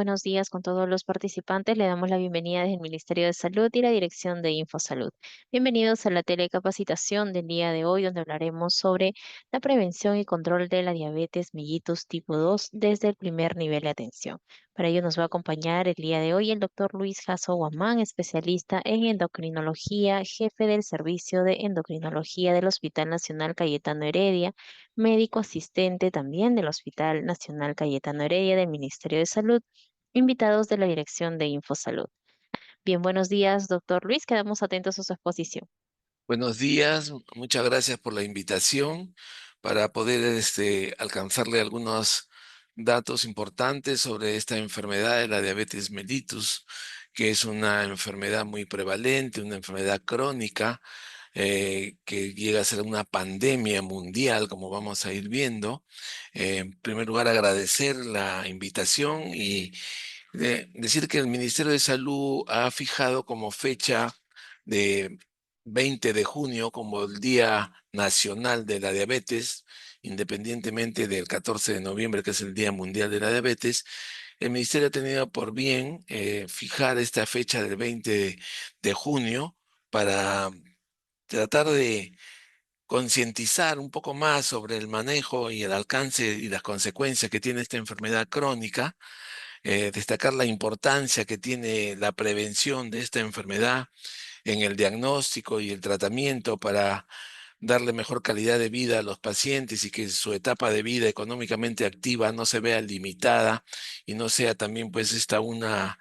Buenos días con todos los participantes. Le damos la bienvenida desde el Ministerio de Salud y la Dirección de InfoSalud. Bienvenidos a la telecapacitación del día de hoy, donde hablaremos sobre la prevención y control de la diabetes mellitus tipo 2 desde el primer nivel de atención. Para ello nos va a acompañar el día de hoy el doctor Luis Jasso Guamán, especialista en endocrinología, jefe del Servicio de Endocrinología del Hospital Nacional Cayetano Heredia, médico asistente también del Hospital Nacional Cayetano Heredia del Ministerio de Salud, invitados de la dirección de InfoSalud. Bien, buenos días, doctor Luis. Quedamos atentos a su exposición. Buenos días, muchas gracias por la invitación para poder alcanzarle algunos datos importantes sobre esta enfermedad de la diabetes mellitus, que es una enfermedad muy prevalente, una enfermedad crónica que llega a ser una pandemia mundial, como vamos a ir viendo. En primer lugar, agradecer la invitación y decir que el Ministerio de Salud ha fijado como fecha de 20 de junio como el Día Nacional de la Diabetes, independientemente del 14 de noviembre, que es el Día Mundial de la Diabetes. El Ministerio ha tenido por bien fijar esta fecha del 20 de junio para tratar de concientizar un poco más sobre el manejo y el alcance y las consecuencias que tiene esta enfermedad crónica, destacar la importancia que tiene la prevención de esta enfermedad en el diagnóstico y el tratamiento para darle mejor calidad de vida a los pacientes y que su etapa de vida económicamente activa no se vea limitada y no sea también pues esta una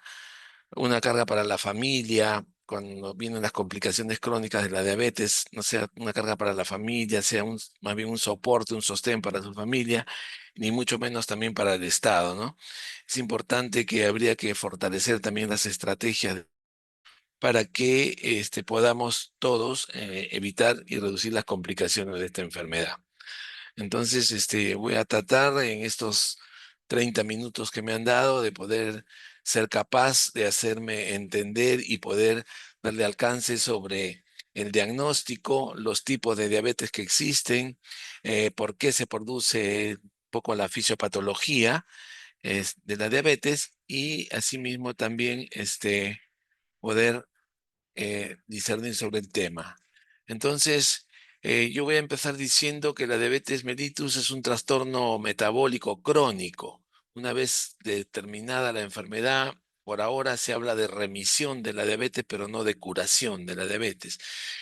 carga para la familia. Cuando vienen las complicaciones crónicas de la diabetes, no sea una carga para la familia, sea más bien un soporte, un sostén para su familia, ni mucho menos también para el Estado, ¿no? Es importante que habría que fortalecer también las estrategias para que podamos todos evitar y reducir las complicaciones de esta enfermedad. Entonces, voy a tratar en estos 30 minutos que me han dado de poder ser capaz de hacerme entender y poder darle alcance sobre el diagnóstico, los tipos de diabetes que existen, por qué se produce un poco la fisiopatología de la diabetes y asimismo también poder discernir sobre el tema. Entonces, yo voy a empezar diciendo que la diabetes mellitus es un trastorno metabólico crónico. Una vez determinada la enfermedad, por ahora se habla de remisión de la diabetes, pero no de curación de la diabetes,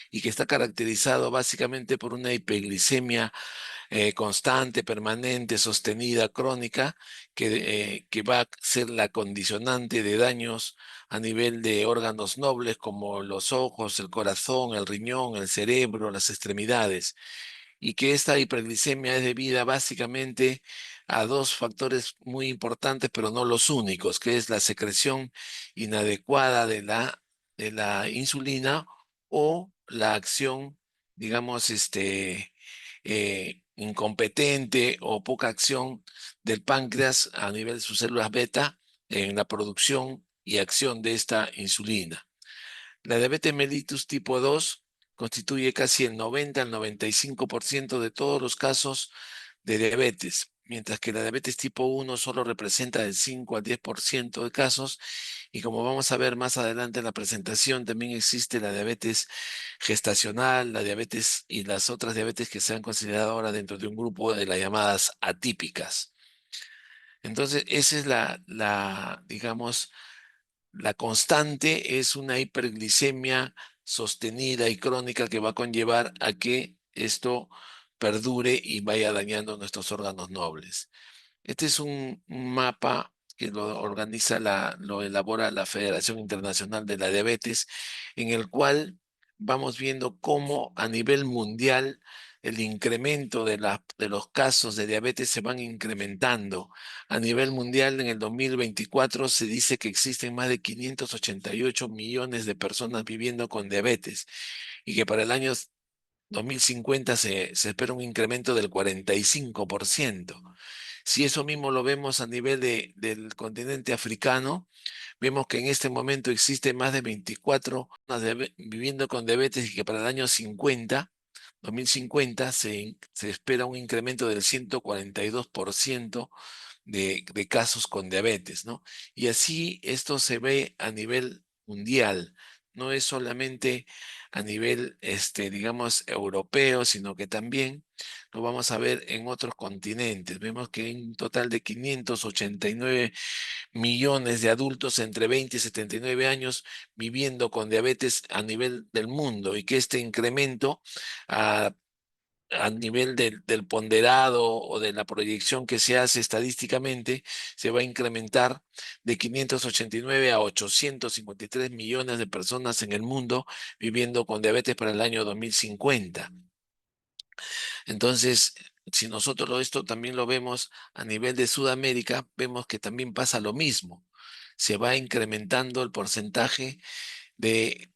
y que está caracterizado básicamente por una hipoglicemia constante, permanente, sostenida, crónica, que va a ser la condicionante de daños a nivel de órganos nobles como los ojos, el corazón, el riñón, el cerebro, las extremidades, y que esta hiperglicemia es debida básicamente a dos factores muy importantes, pero no los únicos, que es la secreción inadecuada de la insulina o la acción, digamos, incompetente o poca acción del páncreas a nivel de sus células beta en la producción y acción de esta insulina. La diabetes mellitus tipo 2 constituye casi el 90 al 95% de todos los casos de diabetes, mientras que la diabetes tipo 1 solo representa del 5 al 10% de casos, y como vamos a ver más adelante en la presentación, también existe la diabetes gestacional, la diabetes y las otras diabetes que se han considerado ahora dentro de un grupo de las llamadas atípicas. Entonces, esa es digamos, la constante es una hiperglicemia sostenida y crónica que va a conllevar a que esto perdure y vaya dañando nuestros órganos nobles. Este es un mapa que lo organiza, lo elabora la Federación Internacional de la Diabetes, en el cual vamos viendo cómo a nivel mundial el incremento de los casos de diabetes se van incrementando. A nivel mundial, en el 2024 se dice que existen más de 588 millones de personas viviendo con diabetes y que para el año 2050 se espera un incremento del 45%. Si eso mismo lo vemos a nivel del continente africano, vemos que en este momento existe más de 24 personas viviendo con diabetes y que para el año 2050, se espera un incremento del 142% de casos con diabetes, ¿no? Y así esto se ve a nivel mundial. No es solamente a nivel, digamos, europeo, sino que también lo vamos a ver en otros continentes. Vemos que hay un total de 589 millones de adultos entre 20 y 79 años viviendo con diabetes a nivel del mundo y que este incremento a, a nivel del ponderado o de la proyección que se hace estadísticamente se va a incrementar de 589 a 853 millones de personas en el mundo viviendo con diabetes para el año 2050. Entonces, si nosotros esto también lo vemos a nivel de Sudamérica, vemos que también pasa lo mismo. Se va incrementando el porcentaje de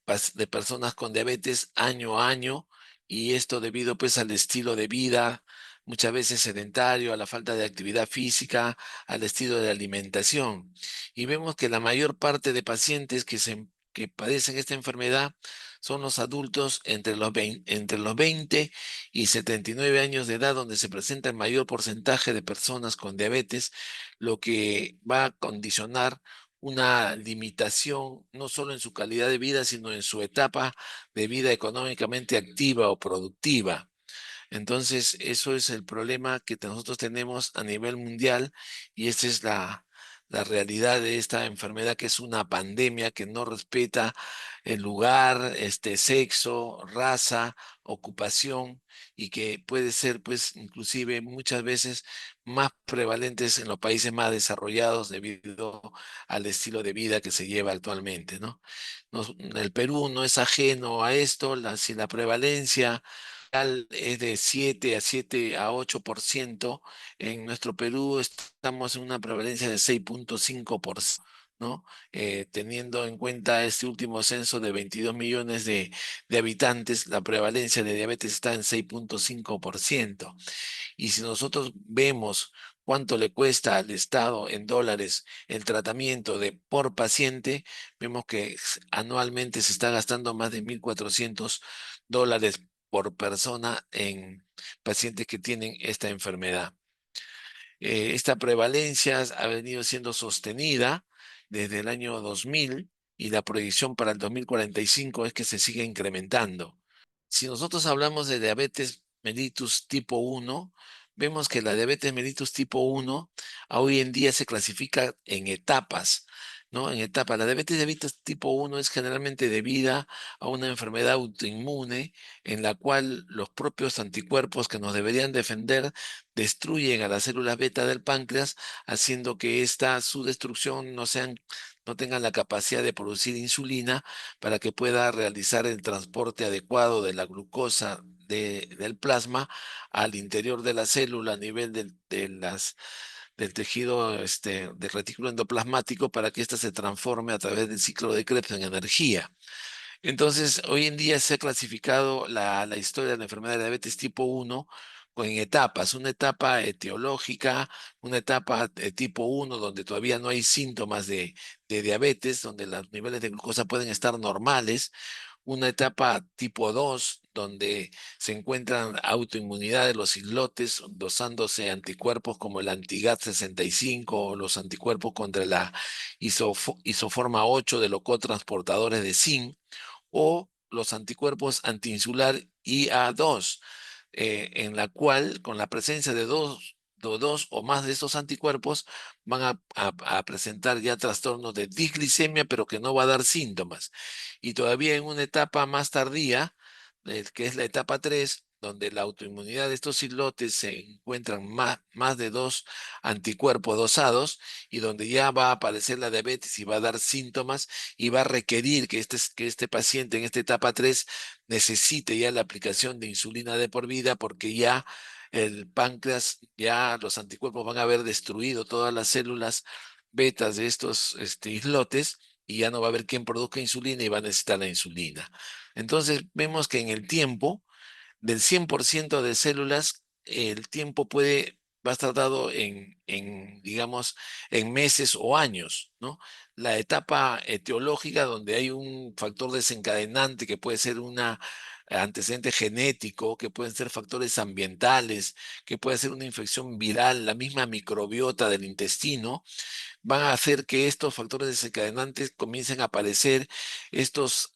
personas con diabetes año a año y esto debido pues al estilo de vida, muchas veces sedentario, a la falta de actividad física, al estilo de alimentación. Y vemos que la mayor parte de pacientes que padecen esta enfermedad son los adultos entre los 20 y 79 años de edad, donde se presenta el mayor porcentaje de personas con diabetes, lo que va a condicionar una limitación no solo en su calidad de vida, sino en su etapa de vida económicamente activa o productiva. Entonces, eso es el problema que nosotros tenemos a nivel mundial y esta es la realidad de esta enfermedad que es una pandemia que no respeta el lugar, sexo, raza, ocupación y que puede ser, pues, inclusive muchas veces más prevalentes en los países más desarrollados debido al estilo de vida que se lleva actualmente, ¿no? El Perú no es ajeno a esto, si la prevalencia es de 7 a 8%. En nuestro Perú estamos en una prevalencia de 6,5%, ¿no? Teniendo en cuenta este último censo de 22 millones de habitantes, la prevalencia de diabetes está en 6,5%. Y si nosotros vemos cuánto le cuesta al Estado en dólares el tratamiento de por paciente, vemos que anualmente se está gastando más de $1,400 por persona en pacientes que tienen esta enfermedad. Esta prevalencia ha venido siendo sostenida desde el año 2000 y la proyección para el 2045 es que se siga incrementando. Si nosotros hablamos de diabetes mellitus tipo 1, vemos que la diabetes mellitus tipo 1 hoy en día se clasifica en etapas, ¿no? En etapas. La diabetes tipo 1 es generalmente debida a una enfermedad autoinmune en la cual los propios anticuerpos que nos deberían defender destruyen a las células beta del páncreas, haciendo que su destrucción no tenga la capacidad de producir insulina para que pueda realizar el transporte adecuado de la glucosa del plasma al interior de la célula a nivel del tejido del retículo endoplasmático para que ésta se transforme a través del ciclo de Krebs en energía. Entonces, hoy en día se ha clasificado la historia de la enfermedad de diabetes tipo 1 en etapas, una etapa etiológica, una etapa tipo 1 donde todavía no hay síntomas de diabetes, donde los niveles de glucosa pueden estar normales, una etapa tipo 2 donde se encuentran autoinmunidad de los islotes, dosándose anticuerpos como el anti-GAT65 o los anticuerpos contra la isoforma 8 de los cotransportadores de zinc o los anticuerpos antiinsular IA2, en la cual con la presencia de dos o más de estos anticuerpos van a presentar ya trastornos de disglicemia, pero que no va a dar síntomas. Y todavía en una etapa más tardía, que es la etapa 3 donde la autoinmunidad de estos islotes se encuentran más de dos anticuerpos dosados y donde ya va a aparecer la diabetes y va a dar síntomas y va a requerir que este paciente en esta etapa 3 necesite ya la aplicación de insulina de por vida porque ya el páncreas, ya los anticuerpos van a haber destruido todas las células betas de estos islotes y ya no va a haber quien produzca insulina y va a necesitar la insulina. Entonces vemos que en el tiempo, del 100% de células, el tiempo va a estar dado digamos, en meses o años, ¿no? La etapa etiológica, donde hay un factor desencadenante que puede ser antecedente genético, que pueden ser factores ambientales, que puede ser una infección viral, la misma microbiota del intestino, van a hacer que estos factores desencadenantes comiencen a aparecer estos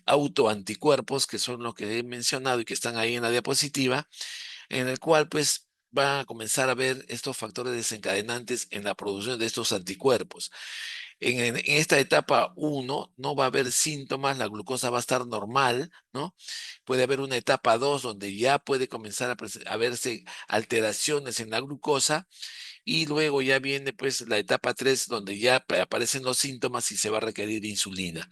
autoanticuerpos, que son los que he mencionado y que están ahí en la diapositiva, en el cual pues van a comenzar a ver estos factores desencadenantes en la producción de estos anticuerpos. En esta etapa uno no va a haber síntomas, la glucosa va a estar normal, ¿no? Puede haber una etapa 2 donde ya puede comenzar a verse alteraciones en la glucosa, y luego ya viene pues la etapa 3 donde ya aparecen los síntomas y se va a requerir insulina.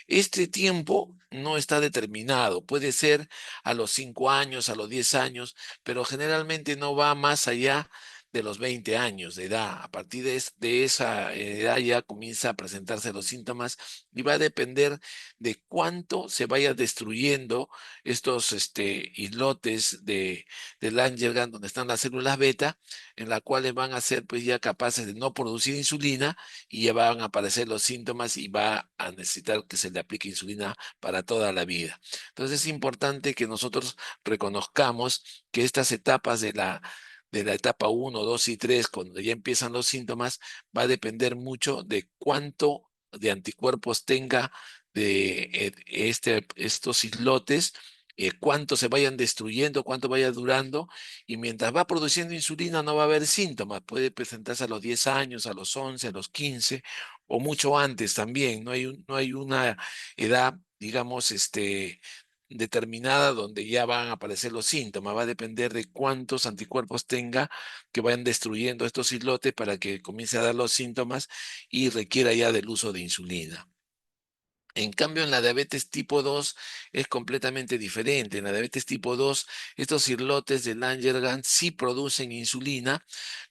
Este tiempo no está determinado, puede ser a los 5 años, a los 10 años, pero generalmente no va más allá de los 20 años de edad. A partir de esa edad ya comienza a presentarse los síntomas y va a depender de cuánto se vaya destruyendo estos islotes de Langerhans donde están las células beta, en las cuales van a ser pues ya capaces de no producir insulina y ya van a aparecer los síntomas y va a necesitar que se le aplique insulina para toda la vida. Entonces es importante que nosotros reconozcamos que estas etapas de la etapa uno, 2 y 3, cuando ya empiezan los síntomas, va a depender mucho de cuánto de anticuerpos tenga de estos islotes, cuánto se vayan destruyendo, cuánto vaya durando, y mientras va produciendo insulina no va a haber síntomas. Puede presentarse a los 10 años, a los 11, a los 15 o mucho antes también. No hay una edad, digamos, determinada donde ya van a aparecer los síntomas. Va a depender de cuántos anticuerpos tenga que vayan destruyendo estos islotes para que comience a dar los síntomas y requiera ya del uso de insulina. En cambio, en la diabetes tipo 2 es completamente diferente. En la diabetes tipo 2, estos islotes de Langerhans sí producen insulina,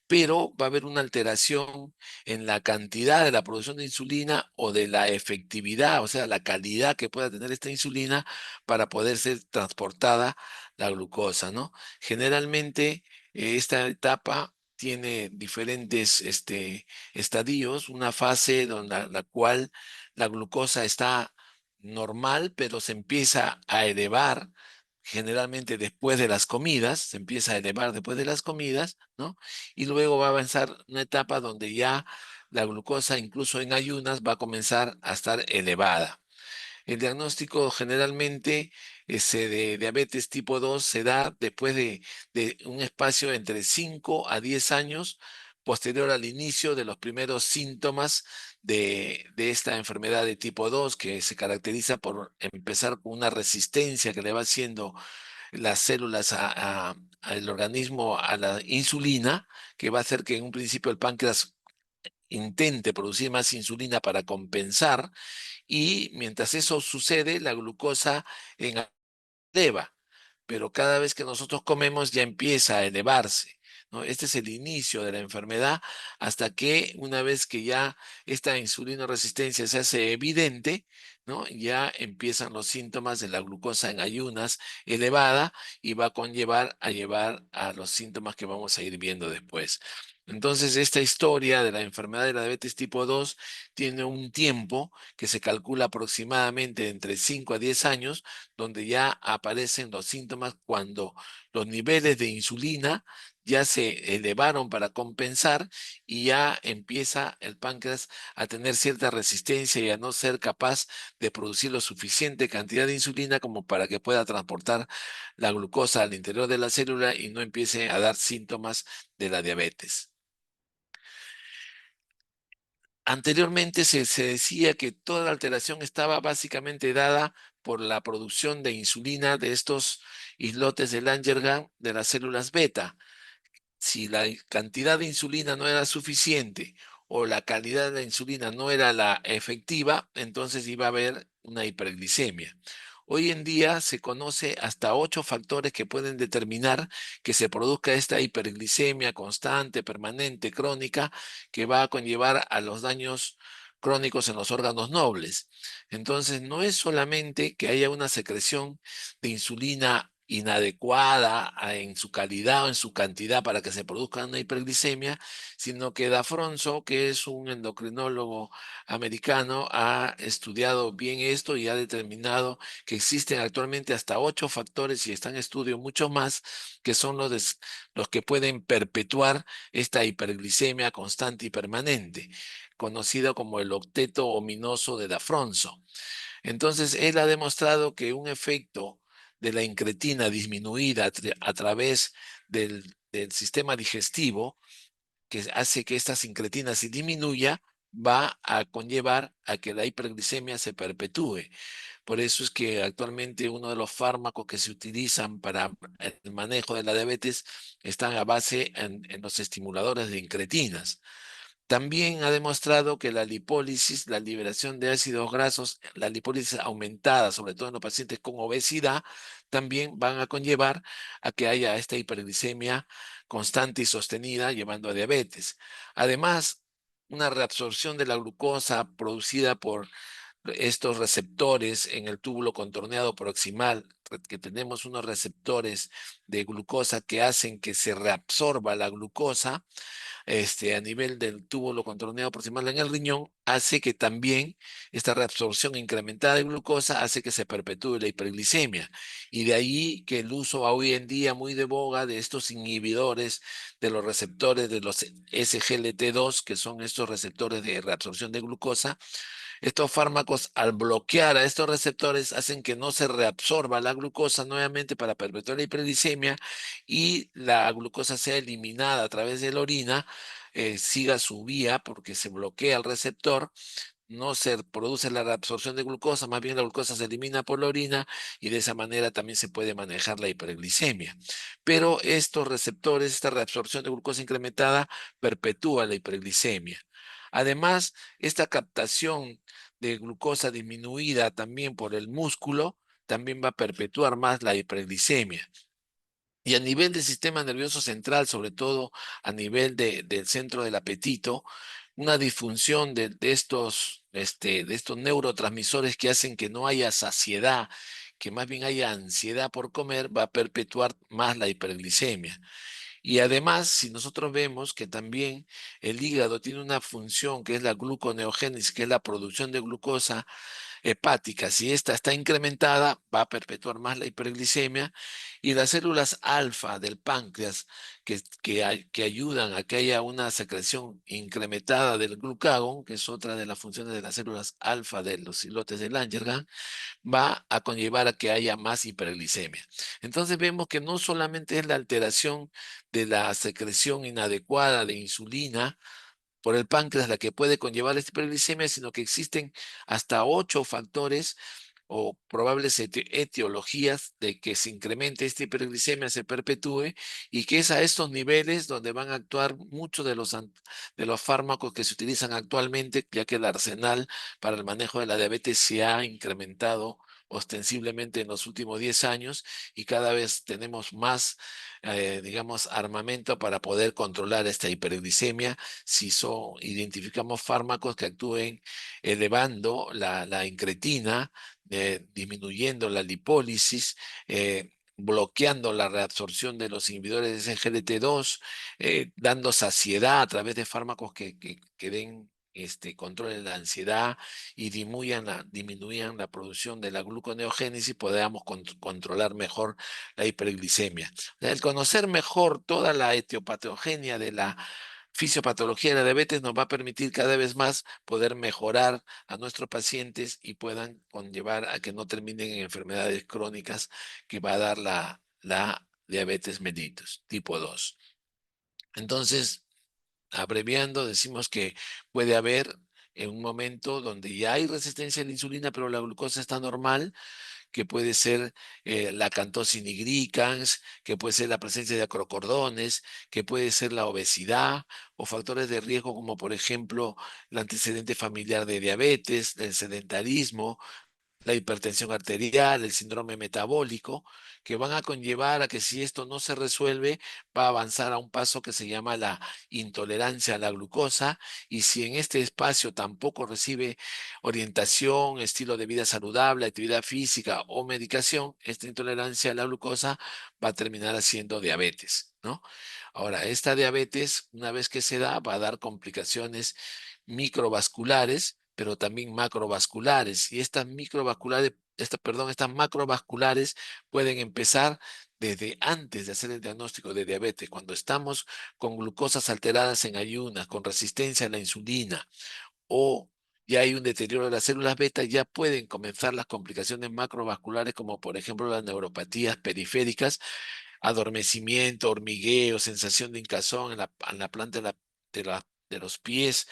pero va a haber una alteración en la cantidad de la producción de insulina o de la efectividad, o sea, la calidad que pueda tener esta insulina para poder ser transportada la glucosa, ¿no? Generalmente, esta etapa tiene diferentes estadios, una fase donde la cual la glucosa está normal, pero se empieza a elevar generalmente después de las comidas, se empieza a elevar después de las comidas, ¿no? Y luego va a avanzar una etapa donde ya la glucosa, incluso en ayunas, va a comenzar a estar elevada. El diagnóstico generalmente de diabetes tipo 2 se da después de un espacio entre 5 a 10 años posterior al inicio de los primeros síntomas de esta enfermedad de tipo 2, que se caracteriza por empezar con una resistencia que le va haciendo las células al organismo a la insulina, que va a hacer que en un principio el páncreas intente producir más insulina para compensar, y mientras eso sucede, la glucosa en eleva, pero cada vez que nosotros comemos ya empieza a elevarse, ¿no? Este es el inicio de la enfermedad hasta que una vez que ya esta insulinoresistencia se hace evidente, ¿no? Ya empiezan los síntomas de la glucosa en ayunas elevada y va a conllevar a llevar a los síntomas que vamos a ir viendo después. Entonces, esta historia de la enfermedad de la diabetes tipo 2 tiene un tiempo que se calcula aproximadamente entre 5 a 10 años, donde ya aparecen los síntomas cuando los niveles de insulina ya se elevaron para compensar y ya empieza el páncreas a tener cierta resistencia y a no ser capaz de producir lo suficiente cantidad de insulina como para que pueda transportar la glucosa al interior de la célula y no empiece a dar síntomas de la diabetes. Anteriormente se decía que toda la alteración estaba básicamente dada por la producción de insulina de estos islotes de Langerhans de las células beta. Si la cantidad de insulina no era suficiente o la calidad de la insulina no era la efectiva, entonces iba a haber una hiperglicemia. Hoy en día se conoce hasta 8 factores que pueden determinar que se produzca esta hiperglicemia constante, permanente, crónica, que va a conllevar a los daños crónicos en los órganos nobles. Entonces, no es solamente que haya una secreción de insulina inadecuada en su calidad o en su cantidad para que se produzca una hiperglicemia, sino que Dafronzo, que es un endocrinólogo americano, ha estudiado bien esto y ha determinado que existen actualmente hasta 8 factores y están en estudio mucho más que son los que pueden perpetuar esta hiperglicemia constante y permanente, conocido como el octeto ominoso de Dafronzo. Entonces, él ha demostrado que un efecto de la incretina disminuida a través del sistema digestivo, que hace que esta sincretina se disminuya, va a conllevar a que la hiperglicemia se perpetúe. Por eso es que actualmente uno de los fármacos que se utilizan para el manejo de la diabetes están a base en los estimuladores de incretinas. También ha demostrado que la lipólisis, la liberación de ácidos grasos, la lipólisis aumentada, sobre todo en los pacientes con obesidad, también van a conllevar a que haya esta hiperglicemia constante y sostenida, llevando a diabetes. Además, una reabsorción de la glucosa producida por estos receptores en el túbulo contorneado proximal, que tenemos unos receptores de glucosa que hacen que se reabsorba la glucosa a nivel del túbulo contorneado proximal en el riñón, hace que también esta reabsorción incrementada de glucosa hace que se perpetúe la hiperglicemia. Y de ahí que el uso hoy en día muy de boga de estos inhibidores de los receptores de los SGLT2, que son estos receptores de reabsorción de glucosa. Estos fármacos, al bloquear a estos receptores, hacen que no se reabsorba la glucosa nuevamente para perpetuar la hiperglicemia y la glucosa sea eliminada a través de la orina, siga su vía porque se bloquea el receptor, no se produce la reabsorción de glucosa, más bien la glucosa se elimina por la orina y de esa manera también se puede manejar la hiperglicemia. Pero estos receptores, esta reabsorción de glucosa incrementada, perpetúa la hiperglicemia. Además, esta captación de glucosa disminuida también por el músculo también va a perpetuar más la hiperglicemia. Y a nivel del sistema nervioso central, sobre todo a nivel del centro del apetito, una disfunción de estos neurotransmisores que hacen que no haya saciedad, que más bien haya ansiedad por comer, va a perpetuar más la hiperglicemia. Y además, si nosotros vemos que también el hígado tiene una función que es la gluconeogénesis, que es la producción de glucosa hepática, si esta está incrementada, va a perpetuar más la hiperglicemia y las células alfa del páncreas que ayudan a que haya una secreción incrementada del glucagón, que es otra de las funciones de las células alfa de los islotes de Langerhans, va a conllevar a que haya más hiperglicemia. Entonces vemos que no solamente es la alteración de la secreción inadecuada de insulina, por el páncreas la que puede conllevar la hiperglicemia, sino que existen hasta 8 factores o probables etiologías de que se incremente esta hiperglicemia, se perpetúe y que es a estos niveles donde van a actuar muchos de los fármacos que se utilizan actualmente, ya que el arsenal para el manejo de la diabetes se ha incrementado ostensiblemente en los últimos 10 años y cada vez tenemos más, digamos, armamento para poder controlar esta hiperglicemia si identificamos fármacos que actúen elevando la incretina, disminuyendo la lipólisis, bloqueando la reabsorción de los inhibidores de SGLT2, dando saciedad a través de fármacos que den control de la ansiedad y disminuyan la producción de la gluconeogénesis, podamos controlar mejor la hiperglicemia. El conocer mejor toda la etiopatogenia de la fisiopatología de la diabetes nos va a permitir cada vez más poder mejorar a nuestros pacientes y puedan conllevar a que no terminen en enfermedades crónicas que va a dar la diabetes mellitus tipo 2. Entonces, abreviando, decimos que puede haber en un momento donde ya hay resistencia a la insulina, pero la glucosa está normal, que puede ser la cantosis nigricans, que puede ser la presencia de acrocordones, que puede ser la obesidad o factores de riesgo como por ejemplo el antecedente familiar de diabetes, el sedentarismo, la hipertensión arterial, el síndrome metabólico, que van a conllevar a que si esto no se resuelve, va a avanzar a un paso que se llama la intolerancia a la glucosa, y si en este espacio tampoco recibe orientación, estilo de vida saludable, actividad física o medicación, esta intolerancia a la glucosa va a terminar haciendo diabetes, ¿no? Ahora, esta diabetes, una vez que se da, va a dar complicaciones microvasculares, pero también macrovasculares. Y estas microvasculares, estas macrovasculares pueden empezar desde antes de hacer el diagnóstico de diabetes, cuando estamos con glucosas alteradas en ayunas, con resistencia a la insulina, o ya hay un deterioro de las células beta, ya pueden comenzar las complicaciones macrovasculares, como por ejemplo las neuropatías periféricas, adormecimiento, hormigueo, sensación de hinchazón en la planta de los pies,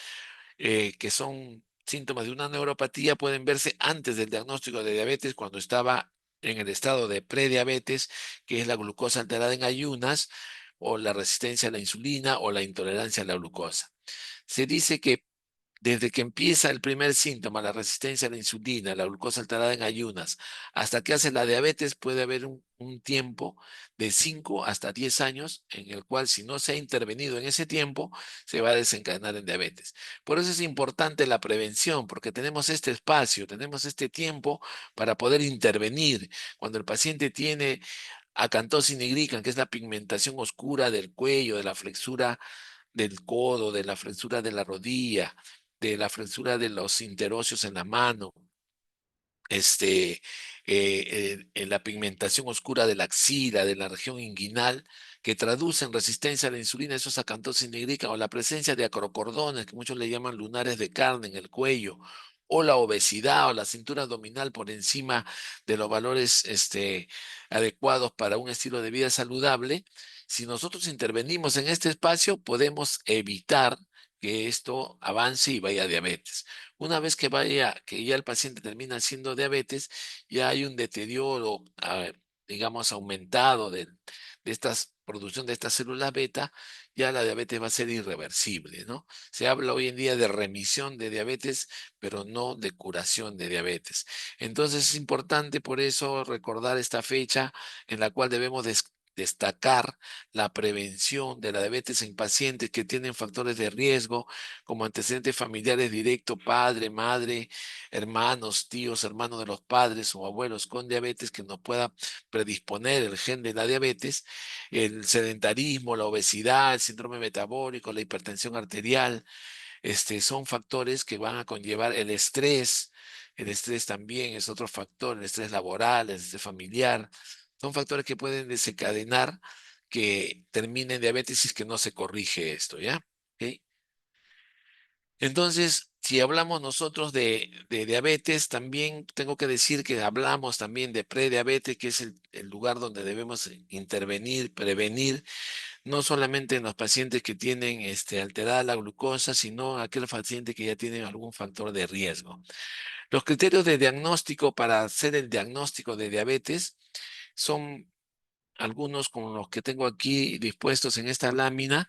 que son síntomas de una neuropatía, pueden verse antes del diagnóstico de diabetes, cuando estaba en el estado de prediabetes, que es la glucosa alterada en ayunas, o la resistencia a la insulina, o la intolerancia a la glucosa. Se dice que desde que empieza el primer síntoma, la resistencia a la insulina, la glucosa alterada en ayunas, hasta que hace la diabetes, puede haber un tiempo de 5 hasta 10 años en el cual, si no se ha intervenido en ese tiempo, se va a desencadenar en diabetes. Por eso es importante la prevención, porque tenemos este espacio, tenemos este tiempo para poder intervenir. Cuando el paciente tiene acantosis nigricans, que es la pigmentación oscura del cuello, de la flexura del codo, de la flexura de la rodilla, de la flexura de los interóseos en la mano, en la pigmentación oscura de la axila, de la región inguinal, que traducen resistencia a la insulina, eso es acantosis nigricans, o la presencia de acrocordones, que muchos le llaman lunares de carne en el cuello, o la obesidad o la cintura abdominal por encima de los valores adecuados para un estilo de vida saludable. Si nosotros intervenimos en este espacio, podemos evitar que esto avance y vaya a diabetes. Una vez que ya el paciente termina siendo diabetes, ya hay un deterioro, digamos, aumentado de estas producción de estas células beta, ya la diabetes va a ser irreversible, ¿no? Se habla hoy en día de remisión de diabetes, pero no de curación de diabetes. Entonces es importante por eso recordar esta fecha en la cual debemos destacar la prevención de la diabetes en pacientes que tienen factores de riesgo como antecedentes familiares directos, padre, madre, hermanos, tíos, hermanos de los padres o abuelos con diabetes, que nos pueda predisponer el gen de la diabetes, el sedentarismo, la obesidad, el síndrome metabólico, la hipertensión arterial. Son factores que van a conllevar el estrés. El estrés también es otro factor, el estrés laboral, el estrés familiar. Son factores que pueden desencadenar que termine en diabetes si es que no se corrige esto, ¿ya? ¿Ok? Entonces, si hablamos nosotros de diabetes, también tengo que decir que hablamos también de prediabetes, que es el lugar donde debemos intervenir, prevenir, no solamente en los pacientes que tienen alterada la glucosa, sino aquel paciente que ya tiene algún factor de riesgo. Los criterios de diagnóstico para hacer el diagnóstico de diabetes son algunos como los que tengo aquí dispuestos en esta lámina.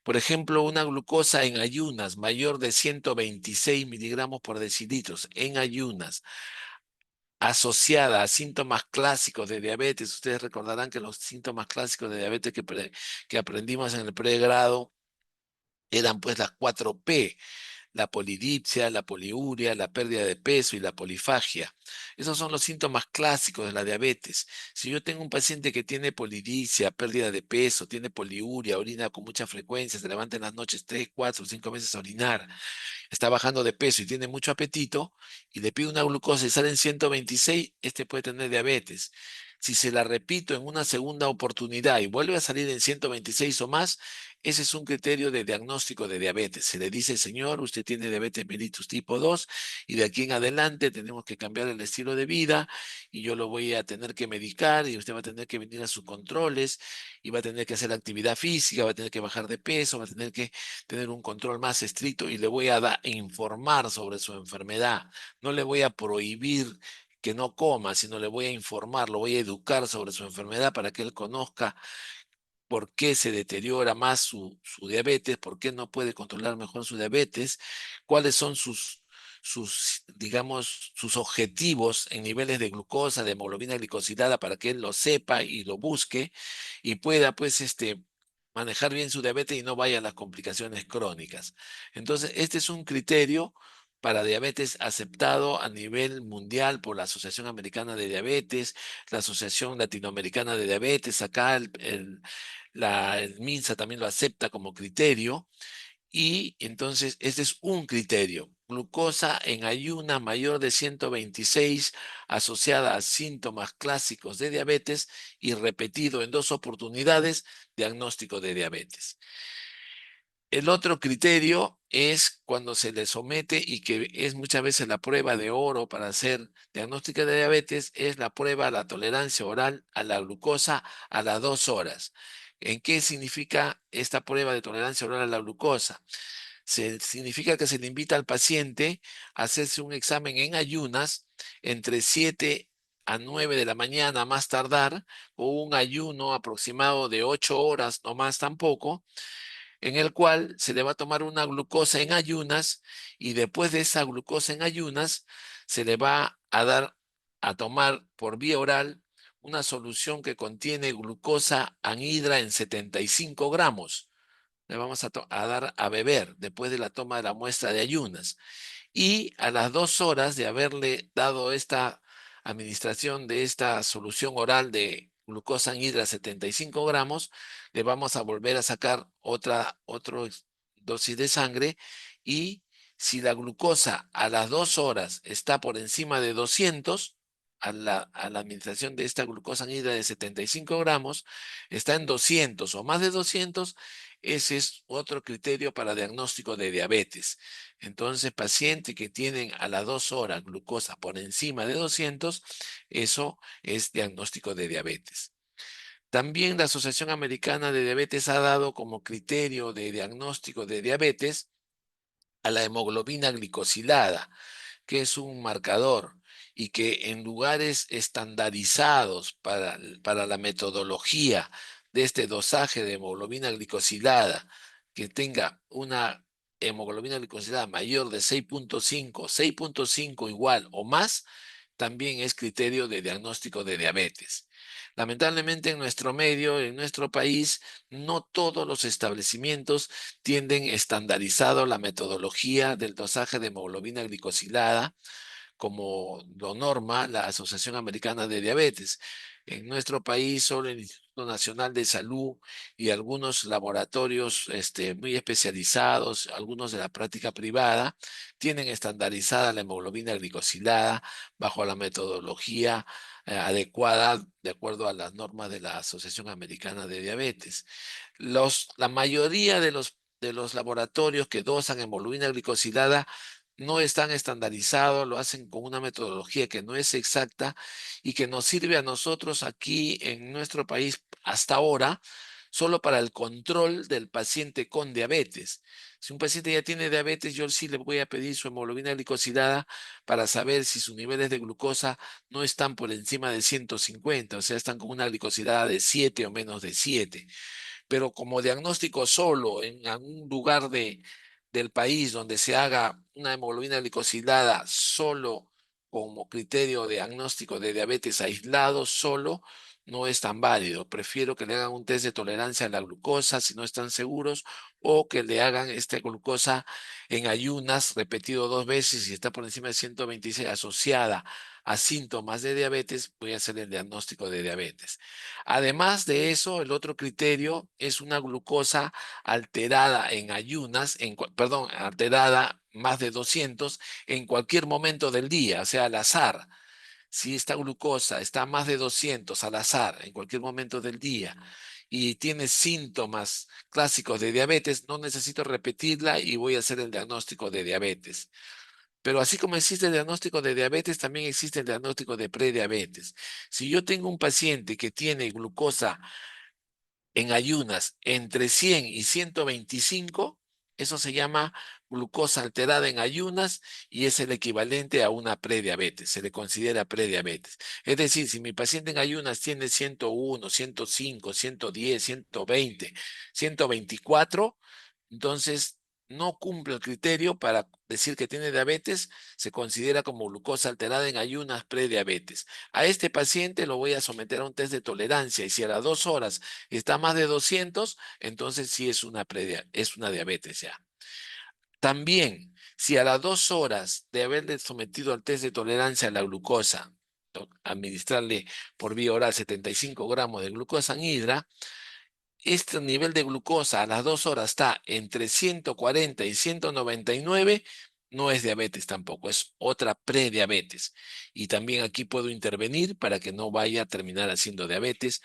Por ejemplo, una glucosa en ayunas mayor de 126 miligramos por decilitros en ayunas, asociada a síntomas clásicos de diabetes. Ustedes recordarán que los síntomas clásicos de diabetes que aprendimos en el pregrado eran pues las 4P: la polidipsia, la poliuria, la pérdida de peso y la polifagia. Esos son los síntomas clásicos de la diabetes. Si yo tengo un paciente que tiene polidipsia, pérdida de peso, tiene poliuria, orina con mucha frecuencia, se levanta en las noches 3, 4, 5 veces a orinar, está bajando de peso y tiene mucho apetito, y le pido una glucosa y sale en 126, este puede tener diabetes. Si se la repito en una segunda oportunidad y vuelve a salir en 126 o más, ese es un criterio de diagnóstico de diabetes. Se le dice, señor, usted tiene diabetes mellitus tipo 2 y de aquí en adelante tenemos que cambiar el estilo de vida, y yo lo voy a tener que medicar y usted va a tener que venir a sus controles y va a tener que hacer actividad física, va a tener que bajar de peso, va a tener que tener un control más estricto, y le voy a informar sobre su enfermedad. No le voy a prohibir que no coma, sino le voy a informar, lo voy a educar sobre su enfermedad para que él conozca por qué se deteriora más su diabetes, por qué no puede controlar mejor su diabetes, cuáles son digamos, sus objetivos en niveles de glucosa, de hemoglobina glicosilada, para que él lo sepa y lo busque y pueda, pues, manejar bien su diabetes y no vaya a las complicaciones crónicas. Entonces, este es un criterio para diabetes aceptado a nivel mundial por la Asociación Americana de Diabetes, la Asociación Latinoamericana de Diabetes, acá el MINSA también lo acepta como criterio. Y entonces, este es un criterio. Glucosa en ayuna mayor de 126 asociada a síntomas clásicos de diabetes y repetido en 2 oportunidades, diagnóstico de diabetes. El otro criterio es cuando se le somete y que es muchas veces la prueba de oro para hacer diagnóstico de diabetes, es la prueba a la tolerancia oral a la glucosa a las 2 horas. ¿En qué significa esta prueba de tolerancia oral a la glucosa? Significa que se le invita al paciente a hacerse un examen en ayunas entre 7 a 9 de la mañana a más tardar, o un ayuno aproximado de 8 horas, no más tampoco, en el cual se le va a tomar una glucosa en ayunas y después de esa glucosa en ayunas se le va a dar a tomar por vía oral una solución que contiene glucosa anhidra en 75 gramos. Le vamos a dar a beber después de la toma de la muestra de ayunas. Y a las 2 horas de haberle dado esta administración de esta solución oral de glucosa anhidra 75 gramos, le vamos a volver a sacar otra dosis de sangre. Y si la glucosa a las 2 horas está por encima de 200, a la administración de esta glucosa anhidra de 75 gramos, está en 200 o más de 200, ese es otro criterio para diagnóstico de diabetes. Entonces, pacientes que tienen a las 2 horas glucosa por encima de 200, eso es diagnóstico de diabetes. También la Asociación Americana de Diabetes ha dado como criterio de diagnóstico de diabetes a la hemoglobina glicosilada, que es un marcador y que en lugares estandarizados para la metodología de este dosaje de hemoglobina glicosilada, que tenga una hemoglobina glicosilada mayor de 6.5, 6.5 igual o más, también es criterio de diagnóstico de diabetes. Lamentablemente en nuestro medio, en nuestro país, no todos los establecimientos tienden estandarizado la metodología del dosaje de hemoglobina glicosilada como lo norma la Asociación Americana de Diabetes. En nuestro país, solo el Instituto Nacional de Salud y algunos laboratorios muy especializados, algunos de la práctica privada, tienen estandarizada la hemoglobina glicosilada bajo la metodología adecuada de acuerdo a las normas de la Asociación Americana de Diabetes. La mayoría de los laboratorios que dosan hemoglobina glicosilada no están estandarizados, lo hacen con una metodología que no es exacta y que nos sirve a nosotros aquí en nuestro país hasta ahora solo para el control del paciente con diabetes. Si un paciente ya tiene diabetes, yo sí le voy a pedir su hemoglobina glicosilada para saber si sus niveles de glucosa no están por encima de 150, o sea, están con una glicosilada de 7 o menos de 7. Pero como diagnóstico solo en algún lugar del país donde se haga una hemoglobina glicosilada solo como criterio de diagnóstico de diabetes aislado solo, no es tan válido. Prefiero que le hagan un test de tolerancia a la glucosa si no están seguros, o que le hagan esta glucosa en ayunas repetido 2 veces y está por encima de 126 asociada a síntomas de diabetes, voy a hacer el diagnóstico de diabetes. Además de eso, el otro criterio es una glucosa alterada en ayunas, perdón, alterada más de 200 en cualquier momento del día, o sea, al azar. Si esta glucosa está más de 200 al azar en cualquier momento del día y tiene síntomas clásicos de diabetes, no necesito repetirla y voy a hacer el diagnóstico de diabetes. Pero así como existe el diagnóstico de diabetes, también existe el diagnóstico de prediabetes. Si yo tengo un paciente que tiene glucosa en ayunas entre 100 y 125, eso se llama glucosa alterada en ayunas y es el equivalente a una prediabetes, se le considera prediabetes. Es decir, si mi paciente en ayunas tiene 101, 105, 110, 120, 124, entonces no cumple el criterio para decir que tiene diabetes, se considera como glucosa alterada en ayunas prediabetes. A este paciente lo voy a someter a un test de tolerancia y si a las 2 horas está más de 200, entonces sí es es una diabetes ya. También, si a las 2 horas de haberle sometido al test de tolerancia a la glucosa, administrarle por vía oral 75 gramos de glucosa anhidra, este nivel de glucosa a las 2 horas está entre 140 y 199, no es diabetes tampoco, es otra prediabetes. Y también aquí puedo intervenir para que no vaya a terminar haciendo diabetes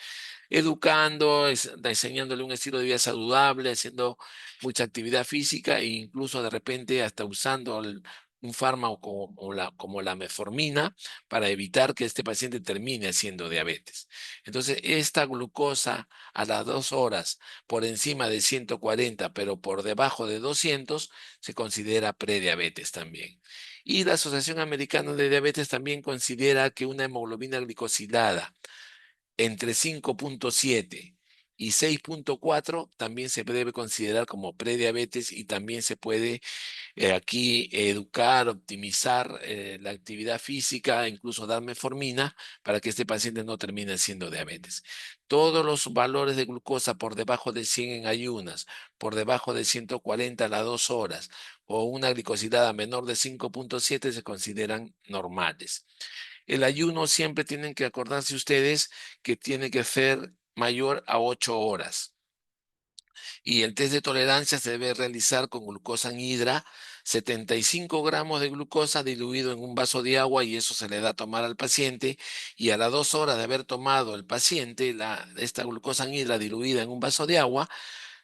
educando, enseñándole un estilo de vida saludable, haciendo mucha actividad física e incluso de repente hasta usando un fármaco como la metformina para evitar que este paciente termine haciendo diabetes. Entonces, esta glucosa a las 2 horas por encima de 140, pero por debajo de 200, se considera prediabetes también. Y la Asociación Americana de Diabetes también considera que una hemoglobina glicosilada entre 5,7 y 6,4 también se debe considerar como prediabetes y también se puede aquí educar, optimizar la actividad física, incluso dar metformina para que este paciente no termine siendo diabetes. Todos los valores de glucosa por debajo de 100 en ayunas, por debajo de 140 a las 2 horas o una glicosilada menor de 5,7 se consideran normales. El ayuno siempre tienen que acordarse ustedes que tiene que ser mayor a 8 horas. Y el test de tolerancia se debe realizar con glucosa anhidra, 75 gramos de glucosa diluido en un vaso de agua y eso se le da a tomar al paciente. Y a las 2 horas de haber tomado el paciente esta glucosa anhidra diluida en un vaso de agua,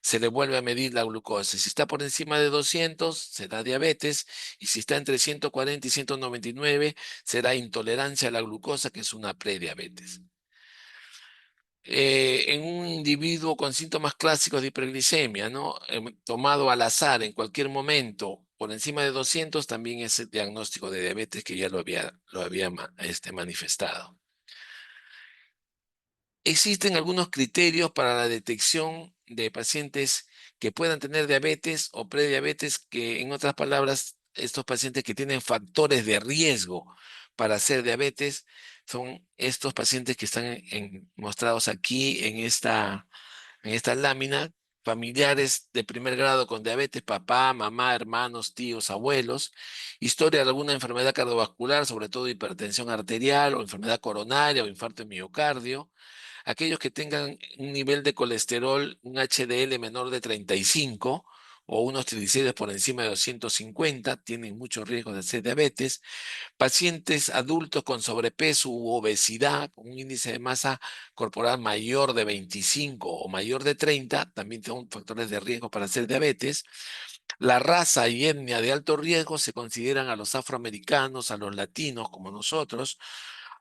se le vuelve a medir la glucosa. Si está por encima de 200, será diabetes, y si está entre 140 y 199, será intolerancia a la glucosa, que es una prediabetes. En un individuo con síntomas clásicos de hiperglicemia, ¿no? Tomado al azar en cualquier momento, por encima de 200, también es el diagnóstico de diabetes que ya lo había manifestado. Existen algunos criterios para la detección de pacientes que puedan tener diabetes o prediabetes, que en otras palabras, estos pacientes que tienen factores de riesgo para hacer diabetes son estos pacientes que están mostrados aquí en esta lámina, familiares de primer grado con diabetes, papá, mamá, hermanos, tíos, abuelos, historia de alguna enfermedad cardiovascular, sobre todo hipertensión arterial o enfermedad coronaria o infarto de miocardio, aquellos que tengan un nivel de colesterol, un HDL menor de 35 o unos triglicéridos por encima de 250, tienen mucho riesgo de hacer diabetes. Pacientes adultos con sobrepeso u obesidad, con un índice de masa corporal mayor de 25 o mayor de 30, también son factores de riesgo para hacer diabetes. La raza y etnia de alto riesgo se consideran a los afroamericanos, a los latinos como nosotros,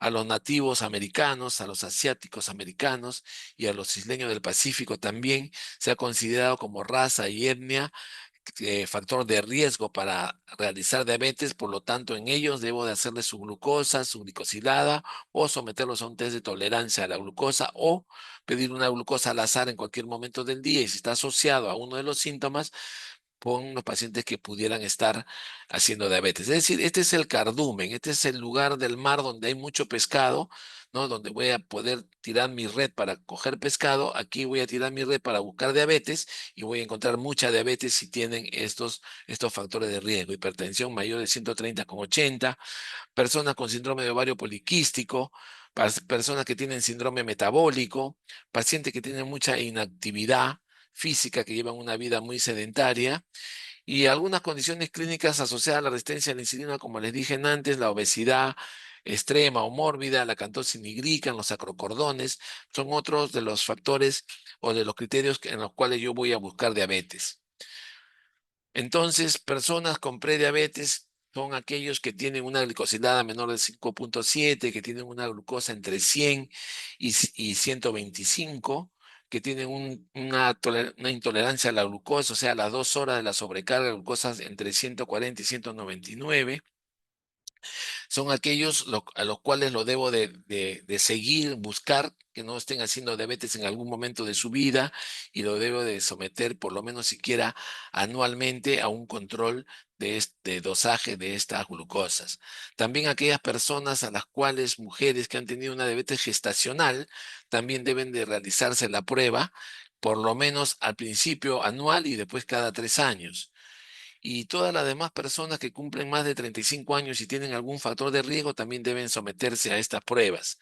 a los nativos americanos, a los asiáticos americanos y a los isleños del Pacífico también se ha considerado como raza y etnia factor de riesgo para realizar diabetes, por lo tanto en ellos debo de hacerle su glucosa, su glicosilada o someterlos a un test de tolerancia a la glucosa o pedir una glucosa al azar en cualquier momento del día y si está asociado a uno de los síntomas, con los pacientes que pudieran estar haciendo diabetes. Es decir, este es el cardumen, este es el lugar del mar donde hay mucho pescado, ¿no? Donde voy a poder tirar mi red para coger pescado. Aquí voy a tirar mi red para buscar diabetes y voy a encontrar mucha diabetes si tienen estos factores de riesgo. Hipertensión mayor de 130,80, personas con síndrome de ovario poliquístico, personas que tienen síndrome metabólico, pacientes que tienen mucha inactividad física, que llevan una vida muy sedentaria, y algunas condiciones clínicas asociadas a la resistencia a la insulina, como les dije antes, la obesidad extrema o mórbida, la cantosis nigricans, los acrocordones, son otros de los factores o de los criterios en los cuales yo voy a buscar diabetes. Entonces, personas con prediabetes son aquellos que tienen una glicosilada menor de 5,7, que tienen una glucosa entre 100 y 125, que tienen una intolerancia a la glucosa, o sea, a las 2 horas de la sobrecarga de glucosa entre 140 y 199. son aquellos a los cuales lo debo de seguir, buscar, que no estén haciendo diabetes en algún momento de su vida y lo debo de someter por lo menos siquiera anualmente a un control de este dosaje de estas glucosas. También aquellas personas a las cuales, mujeres que han tenido una diabetes gestacional, también deben de realizarse la prueba, por lo menos al principio anual y después cada 3 años. Y todas las demás personas que cumplen más de 35 años y tienen algún factor de riesgo también deben someterse a estas pruebas.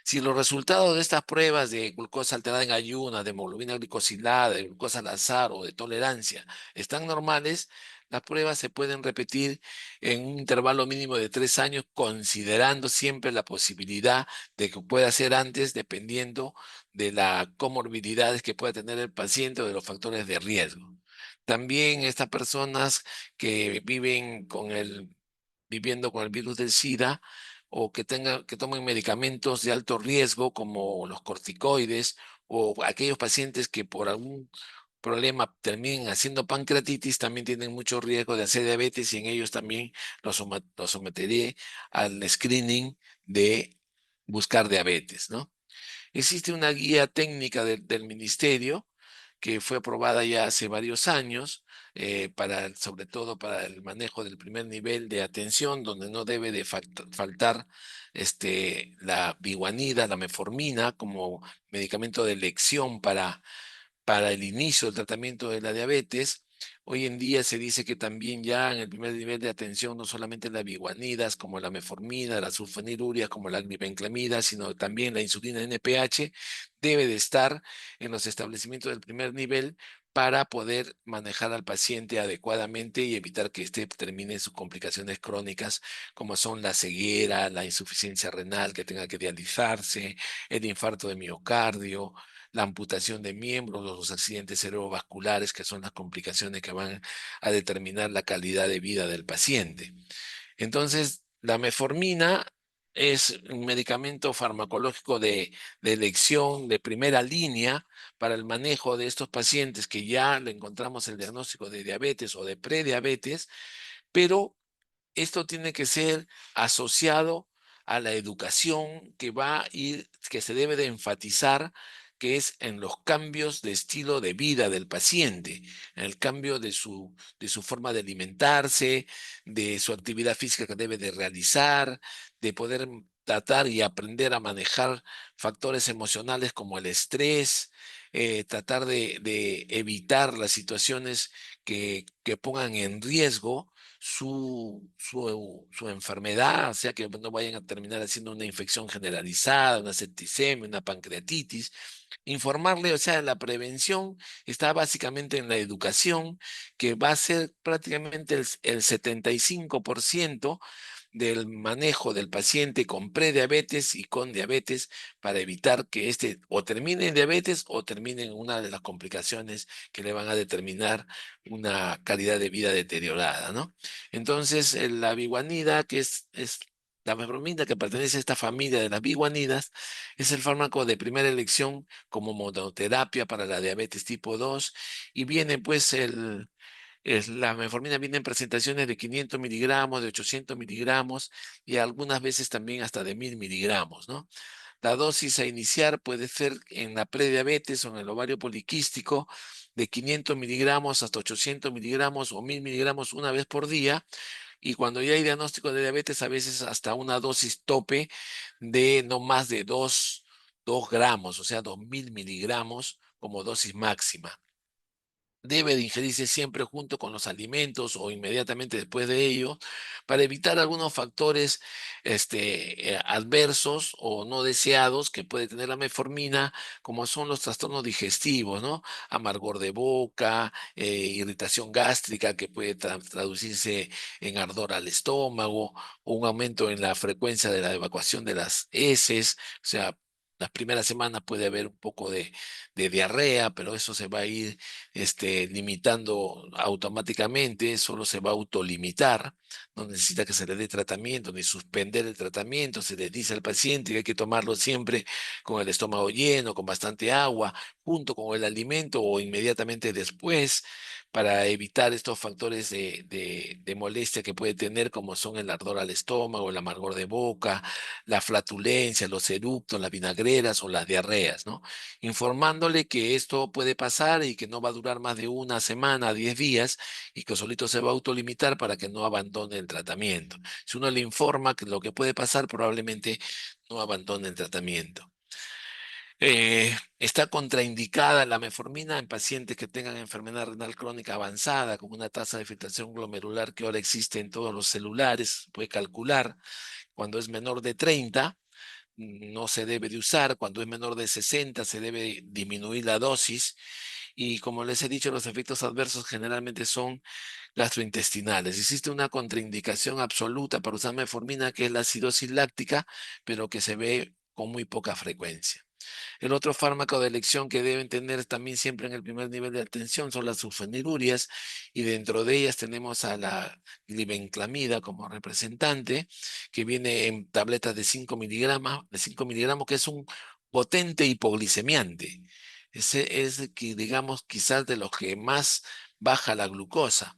Si los resultados de estas pruebas de glucosa alterada en ayunas, de hemoglobina glicosilada, de glucosa al azar o de tolerancia están normales, las pruebas se pueden repetir en un intervalo mínimo de 3 años, considerando siempre la posibilidad de que pueda ser antes, dependiendo de las comorbilidades que pueda tener el paciente o de los factores de riesgo. También estas personas que viviendo con el virus del SIDA, o que tomen medicamentos de alto riesgo como los corticoides, o aquellos pacientes que por algún problema terminen haciendo pancreatitis, también tienen mucho riesgo de hacer diabetes y en ellos también los someteré al screening de buscar diabetes, ¿no? Existe una guía técnica del ministerio que fue aprobada ya hace varios años, sobre todo para el manejo del primer nivel de atención, donde no debe de faltar la biguanida, la metformina como medicamento de elección para el inicio del tratamiento de la diabetes. Hoy en día se dice que también ya en el primer nivel de atención no solamente las biguanidas como la metformina, la sulfonilurea como la glibenclamida, sino también la insulina NPH debe de estar en los establecimientos del primer nivel para poder manejar al paciente adecuadamente y evitar que éste termine sus complicaciones crónicas como son la ceguera, la insuficiencia renal, que tenga que dializarse, el infarto de miocardio, la amputación de miembros, los accidentes cerebrovasculares, que son las complicaciones que van a determinar la calidad de vida del paciente. Entonces, la metformina es un medicamento farmacológico de elección de primera línea para el manejo de estos pacientes que ya le encontramos el diagnóstico de diabetes o de prediabetes, pero esto tiene que ser asociado a la educación que va a ir, que se debe de enfatizar, que es en los cambios de estilo de vida del paciente, en el cambio de su forma de alimentarse, de su actividad física que debe de realizar, de poder tratar y aprender a manejar factores emocionales como el estrés, tratar de evitar las situaciones que pongan en riesgo su enfermedad, o sea, que no vayan a terminar haciendo una infección generalizada, una septicemia, una pancreatitis. Informarle, o sea, la prevención está básicamente en la educación, que va a ser prácticamente el 75% del manejo del paciente con prediabetes y con diabetes para evitar que éste o termine en diabetes o termine en una de las complicaciones que le van a determinar una calidad de vida deteriorada, ¿no? Entonces, la biguanida, que es la metformina que pertenece a esta familia de las biguanidas, es el fármaco de primera elección como monoterapia para la diabetes tipo 2 y viene pues la metformina viene en presentaciones de 500 miligramos, de 800 miligramos y algunas veces también hasta de 1000 miligramos, ¿no? La dosis a iniciar puede ser en la prediabetes o en el ovario poliquístico de 500 miligramos hasta 800 miligramos o 1000 miligramos una vez por día. Y cuando ya hay diagnóstico de diabetes, a veces hasta una dosis tope de no más de 2 gramos, o sea, 2000 miligramos como dosis máxima. Debe de ingerirse siempre junto con los alimentos o inmediatamente después de ello para evitar algunos factores adversos o no deseados que puede tener la metformina, como son los trastornos digestivos, ¿no? Amargor de boca, irritación gástrica que puede traducirse en ardor al estómago, un aumento en la frecuencia de la evacuación de las heces, o sea, las primeras semanas puede haber un poco de diarrea, pero eso se va a ir limitando automáticamente, solo se va a autolimitar, no necesita que se le dé tratamiento ni suspender el tratamiento, se le dice al paciente que hay que tomarlo siempre con el estómago lleno, con bastante agua, junto con el alimento o inmediatamente después, para evitar estos factores de molestia que puede tener, como son el ardor al estómago, el amargor de boca, la flatulencia, los eructos, las vinagreras o las diarreas, ¿no? Informándole que esto puede pasar y que no va a durar más de una semana, 10 días, y que solito se va a autolimitar para que no abandone el tratamiento. Si uno le informa que lo que puede pasar, probablemente no abandone el tratamiento. Está contraindicada la metformina en pacientes que tengan enfermedad renal crónica avanzada, con una tasa de filtración glomerular que ahora existe en todos los celulares, puede calcular. Cuando es menor de 30, no se debe de usar. Cuando es menor de 60, se debe disminuir la dosis. Y como les he dicho, los efectos adversos generalmente son gastrointestinales. Existe una contraindicación absoluta para usar metformina, que es la acidosis láctica, pero que se ve con muy poca frecuencia. El otro fármaco de elección que deben tener también siempre en el primer nivel de atención son las sulfonilurias, y dentro de ellas tenemos a la glibenclamida como representante, que viene en tabletas de 5 miligramos, que es un potente hipoglicemiante. Ese es, que, digamos, quizás de los que más baja la glucosa.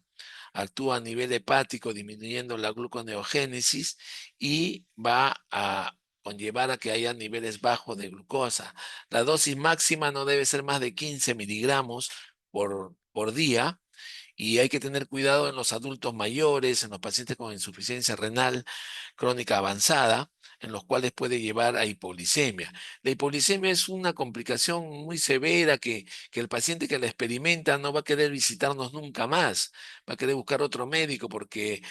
Actúa a nivel hepático disminuyendo la gluconeogénesis y va a conllevar a que haya niveles bajos de glucosa. La dosis máxima no debe ser más de 15 miligramos por día, y hay que tener cuidado en los adultos mayores, en los pacientes con insuficiencia renal crónica avanzada, en los cuales puede llevar a hipoglicemia. La hipoglicemia es una complicación muy severa que el paciente que la experimenta no va a querer visitarnos nunca más, va a querer buscar otro médico, porque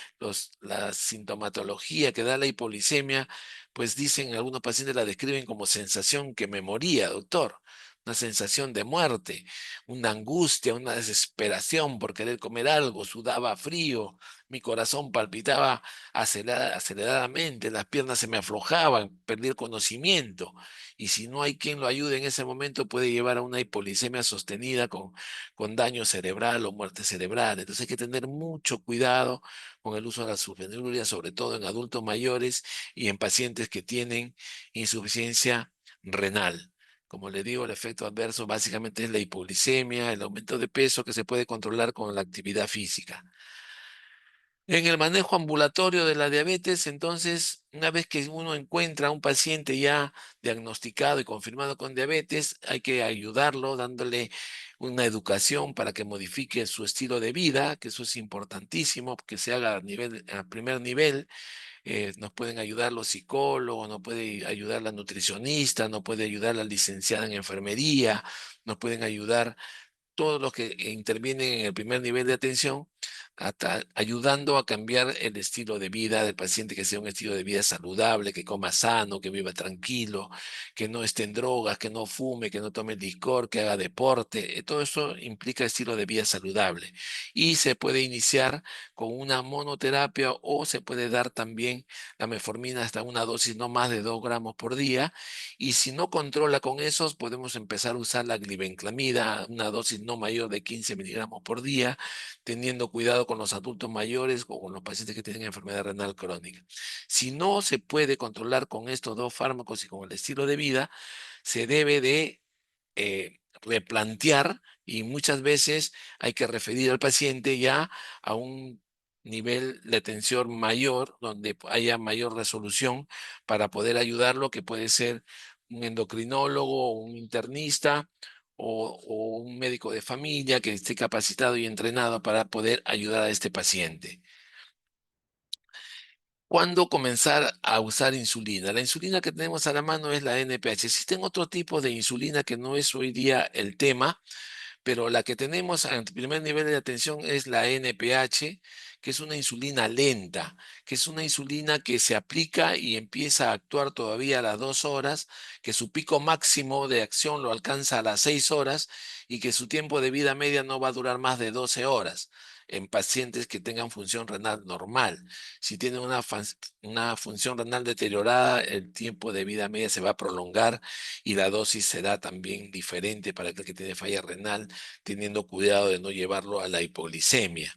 la sintomatología que da la hipoglicemia, pues dicen algunos pacientes, la describen como sensación que me moría, doctor. Una sensación de muerte, una angustia, una desesperación por querer comer algo, sudaba frío, mi corazón palpitaba aceleradamente, las piernas se me aflojaban, perdí el conocimiento. Y si no hay quien lo ayude en ese momento, puede llevar a una hipoglicemia sostenida con daño cerebral o muerte cerebral. Entonces hay que tener mucho cuidado con el uso de las sulfonilureas, sobre todo en adultos mayores y en pacientes que tienen insuficiencia renal. Como le digo, el efecto adverso básicamente es la hipoglicemia, el aumento de peso, que se puede controlar con la actividad física. En el manejo ambulatorio de la diabetes, entonces, una vez que uno encuentra a un paciente ya diagnosticado y confirmado con diabetes, hay que ayudarlo dándole una educación para que modifique su estilo de vida, que eso es importantísimo, que se haga a primer nivel. Nos pueden ayudar los psicólogos, nos puede ayudar la nutricionista, nos puede ayudar la licenciada en enfermería, nos pueden ayudar todos los que intervienen en el primer nivel de atención, ayudando a cambiar el estilo de vida del paciente, que sea un estilo de vida saludable, que coma sano, que viva tranquilo, que no esté en drogas, que no fume, que no tome licor, que haga deporte. Todo eso implica estilo de vida saludable. Y se puede iniciar con una monoterapia, o se puede dar también la metformina hasta una dosis no más de 2 gramos por día. Y si no controla con esos, podemos empezar a usar la glibenclamida, una dosis no mayor de 15 miligramos por día, teniendo cuidado con los adultos mayores o con los pacientes que tienen enfermedad renal crónica. Si no se puede controlar con estos dos fármacos y con el estilo de vida, se debe de replantear, y muchas veces hay que referir al paciente ya a un nivel de atención mayor, donde haya mayor resolución, para poder ayudarlo, que puede ser un endocrinólogo, un internista o un médico de familia que esté capacitado y entrenado para poder ayudar a este paciente. ¿Cuándo comenzar a usar insulina? La insulina que tenemos a la mano es la NPH. Existen otros tipos de insulina que no es hoy día el tema, pero la que tenemos en primer nivel de atención es la NPH, que es una insulina lenta, que es una insulina que se aplica y empieza a actuar todavía a las 2 horas, que su pico máximo de acción lo alcanza a las 6 horas, y que su tiempo de vida media no va a durar más de 12 horas en pacientes que tengan función renal normal. Si tienen una función renal deteriorada, el tiempo de vida media se va a prolongar, y la dosis será también diferente para aquel que tiene falla renal, teniendo cuidado de no llevarlo a la hipoglicemia.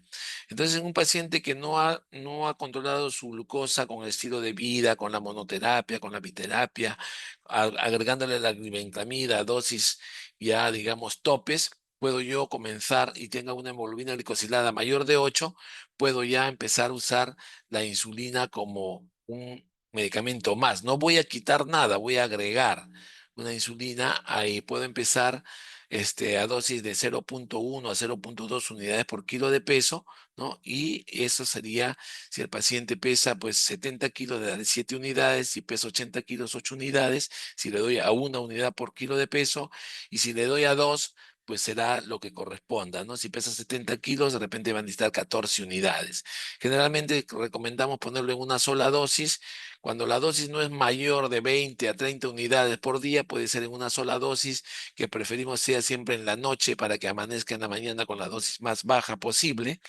Entonces, en un paciente que no ha controlado su glucosa con el estilo de vida, con la monoterapia, con la biterapia, agregándole la glibenclamida a dosis ya, digamos, topes, puedo yo comenzar y tenga una hemoglobina glicosilada mayor de 8, puedo ya empezar a usar la insulina como un medicamento más. No voy a quitar nada, voy a agregar una insulina. Ahí puedo empezar a dosis de 0,1 a 0,2 unidades por kilo de peso, ¿no? Y eso sería, si el paciente pesa pues 70 kilos, de darle 7 unidades, si pesa 80 kilos, 8 unidades, si le doy a una unidad por kilo de peso, y si le doy a dos, pues será lo que corresponda, ¿no? Si pesa 70 kilos, de repente van a necesitar 14 unidades. Generalmente recomendamos ponerlo en una sola dosis. Cuando la dosis no es mayor de 20 a 30 unidades por día, puede ser en una sola dosis, que preferimos sea siempre en la noche para que amanezca en la mañana con la dosis más baja posible.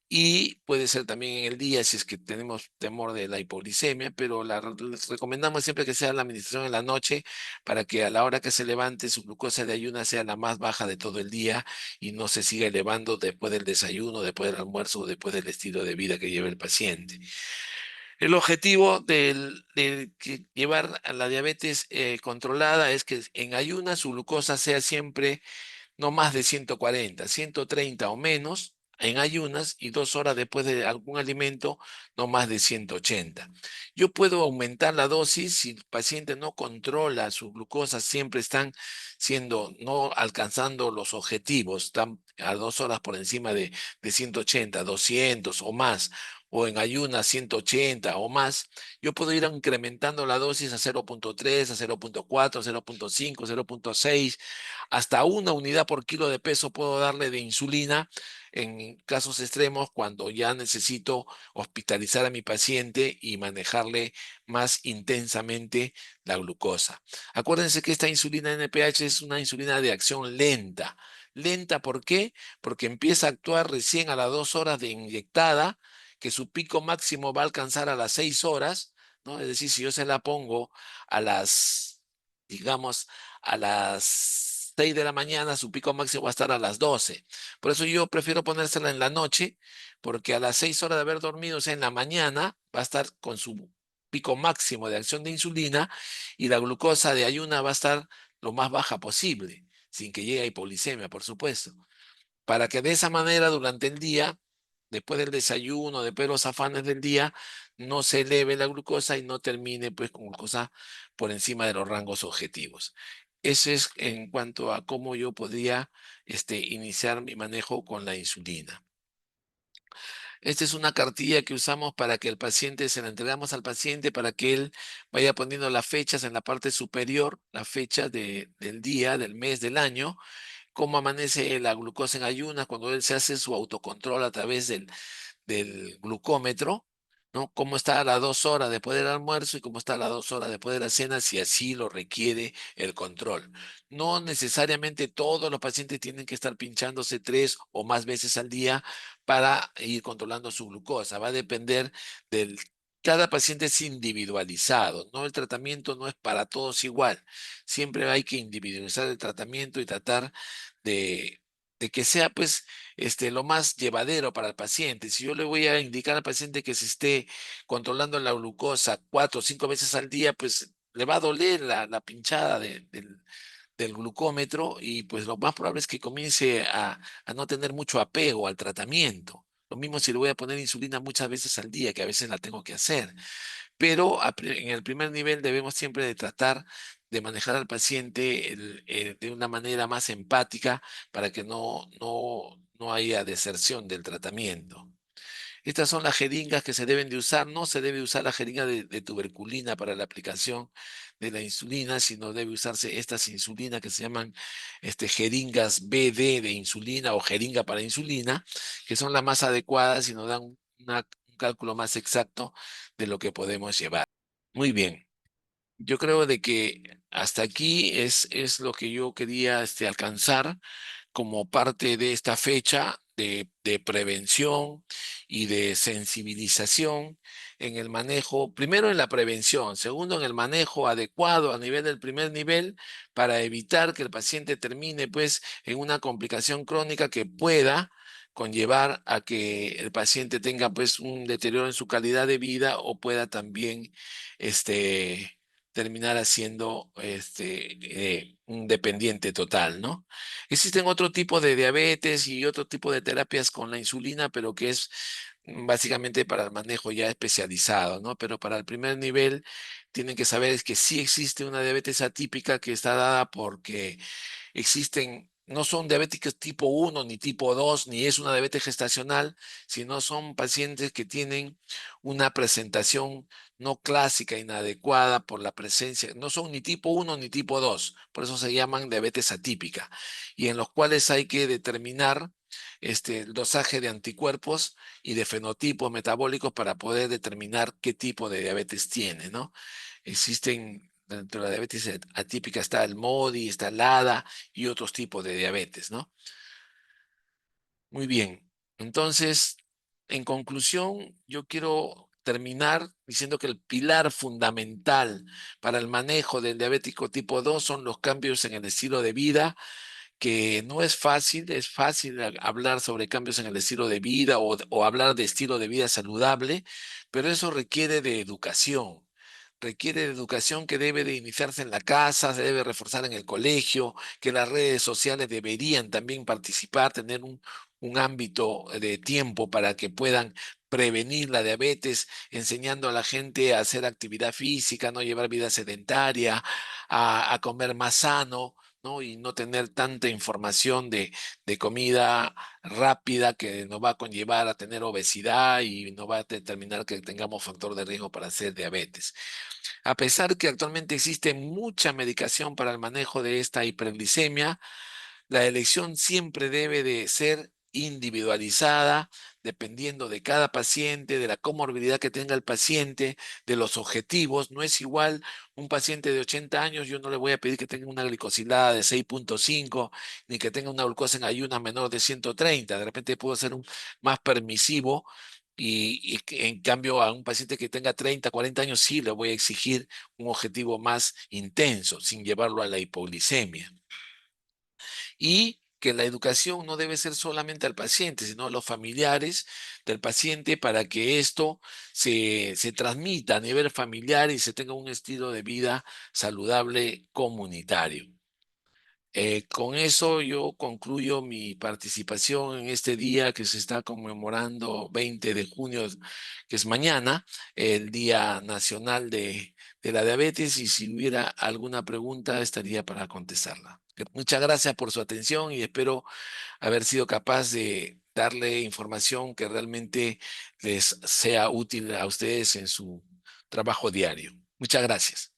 Y puede ser también en el día si es que tenemos temor de la hipoglicemia, pero les recomendamos siempre que sea la administración en la noche para que a la hora que se levante su glucosa de ayuna sea la más baja de todo el día y no se siga elevando después del desayuno, después del almuerzo o después del estilo de vida que lleve el paciente. El objetivo de llevar a la diabetes controlada es que en ayuna su glucosa sea siempre no más de 140, 130 o menos en ayunas, y 2 horas después de algún alimento, no más de 180. Yo puedo aumentar la dosis si el paciente no controla su glucosa, siempre están no alcanzando los objetivos, están a 2 horas por encima de 180, 200 o más, o en ayunas 180 o más. Yo puedo ir incrementando la dosis a 0,3, a 0,4, 0,5, 0,6, hasta una unidad por kilo de peso puedo darle de insulina en casos extremos, cuando ya necesito hospitalizar a mi paciente y manejarle más intensamente la glucosa. Acuérdense que esta insulina NPH es una insulina de acción lenta. Lenta, ¿por qué? Porque empieza a actuar recién a las 2 horas de inyectada, que su pico máximo va a alcanzar a las 6 horas, ¿no? Es decir, si yo se la pongo a digamos, a las 6 de la mañana, su pico máximo va a estar a las 12. Por eso yo prefiero ponérsela en la noche, porque a las 6 horas de haber dormido, o sea, en la mañana, va a estar con su pico máximo de acción de insulina, y la glucosa de ayuna va a estar lo más baja posible, sin que llegue a hipoglicemia, por supuesto, para que de esa manera durante el día, después del desayuno, después de los afanes del día, no se eleve la glucosa y no termine pues con glucosa por encima de los rangos objetivos. Eso es en cuanto a cómo yo podría iniciar mi manejo con la insulina. Esta es una cartilla que usamos para que el paciente, se la entregamos al paciente para que él vaya poniendo las fechas en la parte superior, la fecha del día, del mes, del año, cómo amanece la glucosa en ayunas, cuando él se hace su autocontrol a través del glucómetro, ¿no? Cómo está a las 2 horas después del almuerzo y cómo está a las 2 horas después de la cena, si así lo requiere el control. No necesariamente todos los pacientes tienen que estar pinchándose 3 o más veces al día para ir controlando su glucosa. Va a depender del... Cada paciente es individualizado, ¿no? El tratamiento no es para todos igual. Siempre hay que individualizar el tratamiento y tratar de, de que sea, pues, lo más llevadero para el paciente. Si yo le voy a indicar al paciente que se esté controlando la glucosa 4 o 5 veces al día, pues le va a doler la pinchada del glucómetro, y pues lo más probable es que comience a no tener mucho apego al tratamiento. Lo mismo si le voy a poner insulina muchas veces al día, que a veces la tengo que hacer. Pero en el primer nivel debemos siempre de tratar de manejar al paciente de una manera más empática para que no haya deserción del tratamiento. Estas son las jeringas que se deben de usar. No se debe usar la jeringa de tuberculina para la aplicación de la insulina, sino debe usarse estas insulinas que se llaman jeringas BD de insulina o jeringa para insulina, que son las más adecuadas y nos dan un cálculo más exacto de lo que podemos llevar. Muy bien. Yo creo de que hasta aquí es lo que yo quería alcanzar como parte de esta fecha de prevención y de sensibilización en el manejo, primero en la prevención, segundo en el manejo adecuado a nivel del primer nivel, para evitar que el paciente termine pues en una complicación crónica que pueda conllevar a que el paciente tenga pues un deterioro en su calidad de vida, o pueda también este terminara siendo un dependiente total, ¿no? Existen otro tipo de diabetes y otro tipo de terapias con la insulina, pero que es básicamente para el manejo ya especializado, ¿no? Pero para el primer nivel tienen que saber que sí existe una diabetes atípica que está dada porque existen, no son diabéticos tipo 1 ni tipo 2 ni es una diabetes gestacional, sino son pacientes que tienen una presentación no clásica, inadecuada por la presencia, no son ni tipo 1 ni tipo 2, por eso se llaman diabetes atípica, y en los cuales hay que determinar el dosaje de anticuerpos y de fenotipos metabólicos para poder determinar qué tipo de diabetes tiene, ¿no? Existen, dentro de la diabetes atípica está el MODI, está el ADA y otros tipos de diabetes, ¿no? Muy bien. Entonces, en conclusión, yo quiero terminar diciendo que el pilar fundamental para el manejo del diabético tipo 2 son los cambios en el estilo de vida, que no es fácil hablar sobre cambios en el estilo de vida o hablar de estilo de vida saludable, pero eso requiere de educación que debe de iniciarse en la casa, se debe reforzar en el colegio, que las redes sociales deberían también participar, tener un ámbito de tiempo para que puedan prevenir la diabetes, enseñando a la gente a hacer actividad física, no llevar vida sedentaria, a comer más sano, ¿no? Y no tener tanta información de comida rápida que nos va a conllevar a tener obesidad y nos va a determinar que tengamos factor de riesgo para hacer diabetes. A pesar que actualmente existe mucha medicación para el manejo de esta hiperglicemia, la elección siempre debe de ser individualizada, dependiendo de cada paciente, de la comorbilidad que tenga el paciente, de los objetivos. No es igual un paciente de 80 años, yo no le voy a pedir que tenga una glicosilada de 6,5, ni que tenga una glucosa en ayunas menor de 130. De repente puedo ser más permisivo y que, en cambio a un paciente que tenga 30, 40 años sí le voy a exigir un objetivo más intenso, sin llevarlo a la hipoglicemia. Y que la educación no debe ser solamente al paciente, sino a los familiares del paciente para que esto se transmita a nivel familiar y se tenga un estilo de vida saludable comunitario. Con eso yo concluyo mi participación en este día que se está conmemorando 20 de junio, que es mañana, el Día Nacional de la Diabetes, y si hubiera alguna pregunta estaría para contestarla. Muchas gracias por su atención y espero haber sido capaz de darle información que realmente les sea útil a ustedes en su trabajo diario. Muchas gracias.